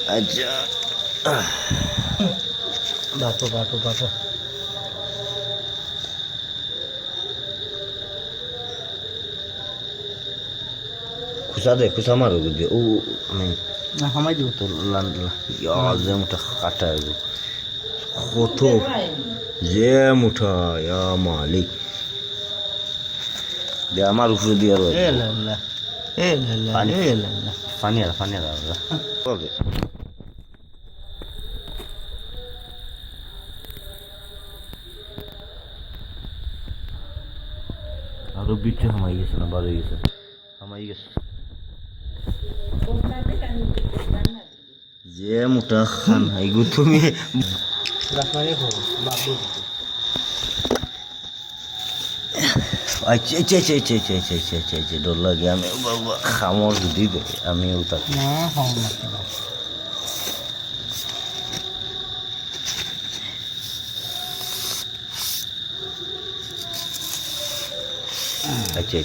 আচ্ছা বাটো বাটো বাটো খুচা দে খুচা মারো বুঝি ও আমি হামাই দিব তো যে মুঠা কাটা কত যে মুঠা ইয়া মালিক দে আমার উপরে দিয়ে পানি ওকে আরো বিটে হামাই গেছে না বাড়ি গেছে হামাই গেছে যে মোটা খান হাইগু তুমি ডর লাগে আমি খামর যদি দে আমি উতার আচ্ছা